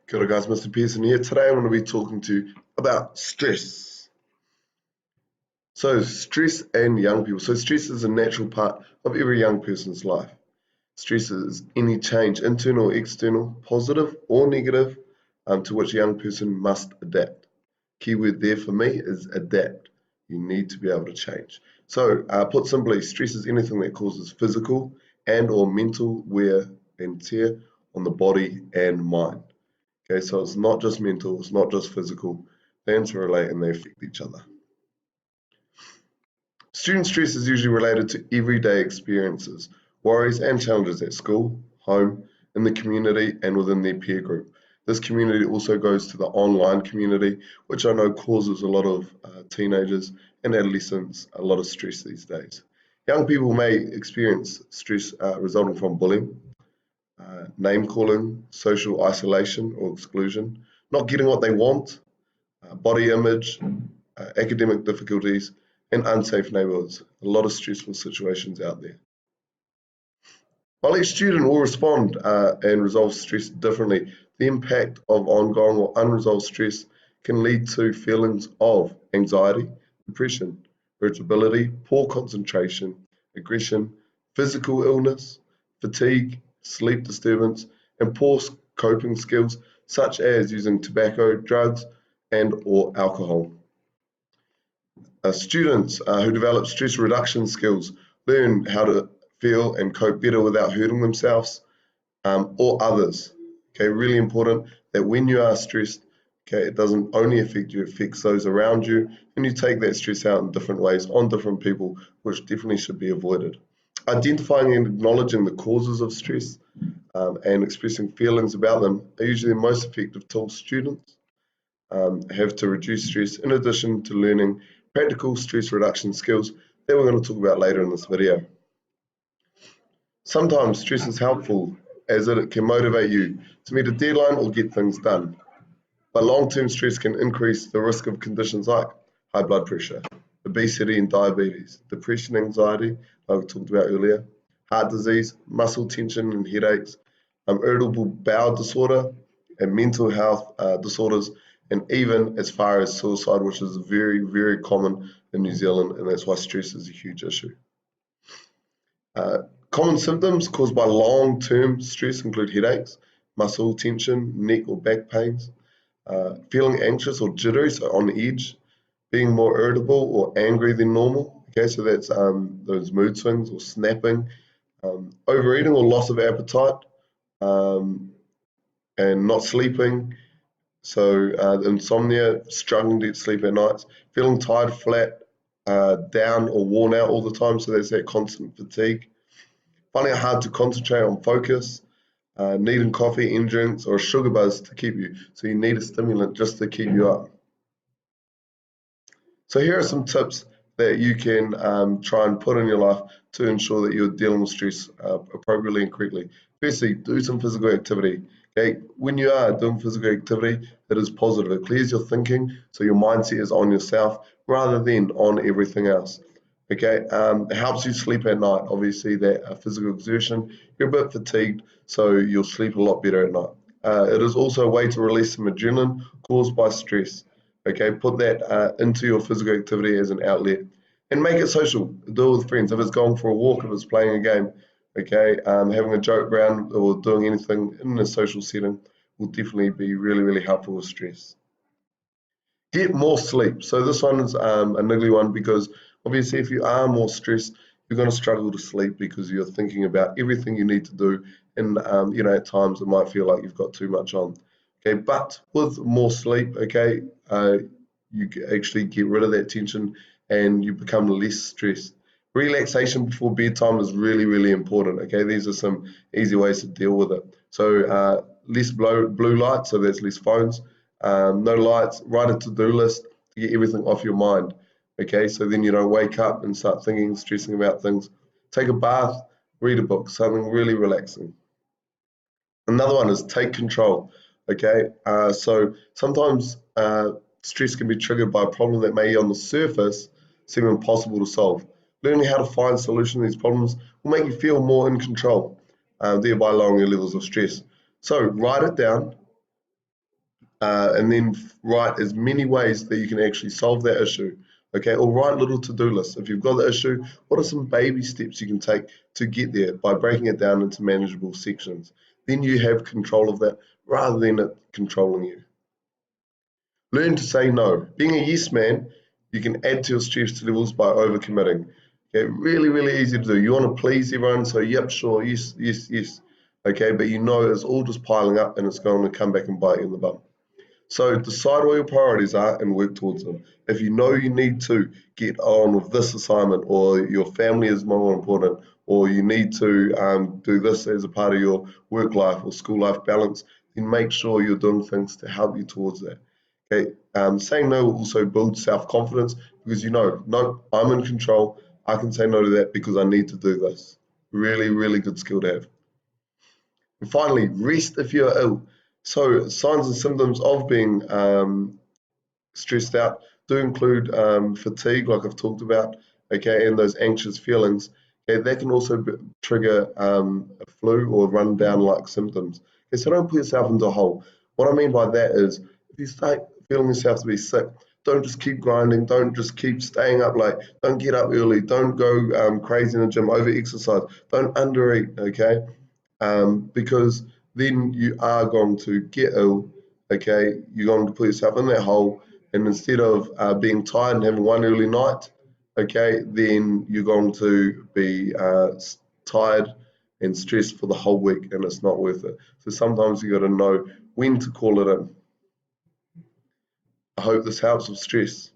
Good day, guys. Mr. Pearson here. Today I'm going to be talking to you about stress. So, stress and young people. So, stress is a natural part of every young person's life. Stress is any change, internal or external, positive or negative, to which a young person must adapt. Keyword there for me is adapt. You need to be able to change. So, put simply, stress is anything that causes physical and or mental wear and tear on the body and mind. Okay, so it's not just mental, it's not just physical. They interrelate and they affect each other. Student stress is usually related to everyday experiences, worries and challenges at school, home, in the community and within their peer group. This community also goes to the online community, which I know causes a lot of teenagers and adolescents a lot of stress these days. Young people may experience stress resulting from bullying, name calling, social isolation or exclusion, not getting what they want, body image, academic difficulties, and unsafe neighborhoods. A lot of stressful situations out there. While each student will respond and resolve stress differently, the impact of ongoing or unresolved stress can lead to feelings of anxiety, depression, irritability, poor concentration, aggression, physical illness, fatigue, sleep disturbance, and poor coping skills such as using tobacco, drugs, and or alcohol. Students who develop stress reduction skills learn how to feel and cope better without hurting themselves or others. Okay, really important that when you are stressed, okay, it doesn't only affect you, it affects those around you, and you take that stress out in different ways on different people, which definitely should be avoided. Identifying and acknowledging the causes of stress and expressing feelings about them are usually the most effective tools students have to reduce stress, in addition to learning practical stress reduction skills that we're going to talk about later in this video. Sometimes stress is helpful as it can motivate you to meet a deadline or get things done. But long-term stress can increase the risk of conditions like high blood pressure, obesity and diabetes, depression, anxiety, like we talked about earlier, heart disease, muscle tension and headaches, irritable bowel disorder, and mental health disorders, and even as far as suicide, which is very, very common in New Zealand, and that's why stress is a huge issue. Common symptoms caused by long-term stress include headaches, muscle tension, neck or back pains, feeling anxious or jittery, so on edge, being more irritable or angry than normal. Okay, so that's those mood swings or snapping, overeating or loss of appetite, and not sleeping. So insomnia, struggling to sleep at nights, feeling tired, flat, down or worn out all the time. So there's that constant fatigue. Finding it hard to concentrate on focus, needing coffee, energy drinks, or a sugar buzz to keep you. So you need a stimulant just to keep you up. So here are some tips that you can try and put in your life to ensure that you're dealing with stress appropriately and correctly. Firstly, do some physical activity. Okay, when you are doing physical activity, it is positive. It clears your thinking, so your mindset is on yourself rather than on everything else. Okay, it helps you sleep at night. Obviously, that physical exertion, you're a bit fatigued, so you'll sleep a lot better at night. It is also a way to release some adrenaline caused by stress. Okay, put that into your physical activity as an outlet, and make it social. Do it with friends. If it's going for a walk, if it's playing a game, okay, having a joke around or doing anything in a social setting will definitely be really, really helpful with stress. Get more sleep. So this one is a niggly one because obviously if you are more stressed, you're going to struggle to sleep because you're thinking about everything you need to do, and at times it might feel like you've got too much on. Okay, but with more sleep, okay, you actually get rid of that tension and you become less stressed. Relaxation before bedtime is really, really important. Okay, these are some easy ways to deal with it. So less blue light, so there's less phones. No lights, write a to-do list to get everything off your mind. Okay, so then you don't wake up and start thinking, stressing about things. Take a bath, read a book, something really relaxing. Another one is take control. Okay, so sometimes stress can be triggered by a problem that may on the surface seem impossible to solve. Learning how to find solutions to these problems will make you feel more in control, thereby lowering your levels of stress. So write it down, and then write as many ways that you can actually solve that issue. Okay, or write little to-do lists. If you've got the issue, what are some baby steps you can take to get there by breaking it down into manageable sections? Then you have control of that rather than it controlling you. Learn to say no. Being a yes man, you can add to your stress levels by overcommitting. Okay, really, really easy to do. You want to please everyone, so yep, sure, yes, yes, yes. Okay, but you know it's all just piling up and it's going to come back and bite you in the bum. So decide what your priorities are and work towards them. If you know you need to get on with this assignment, or your family is more important, or you need to do this as a part of your work life or school life balance, then make sure you're doing things to help you towards that. Okay, saying no will also build self-confidence because you know, no, I'm in control. I can say no to that because I need to do this. Really, really good skill to have. And finally, rest if you're ill. So signs and symptoms of being stressed out do include fatigue, like I've talked about, okay, and those anxious feelings. Okay, that can also trigger a flu or run down like symptoms. Okay, so don't put yourself into a hole. What I mean by that is if you start feeling yourself to be sick, don't just keep grinding, don't just keep staying up late, don't get up early, don't go crazy in the gym, over exercise, don't undereat, okay? Because then you are going to get ill, okay? You're going to put yourself in that hole, and instead of being tired and having one early night, okay, then you're going to be tired and stressed for the whole week, and it's not worth it. So sometimes you got to know when to call it in. I hope this helps with stress.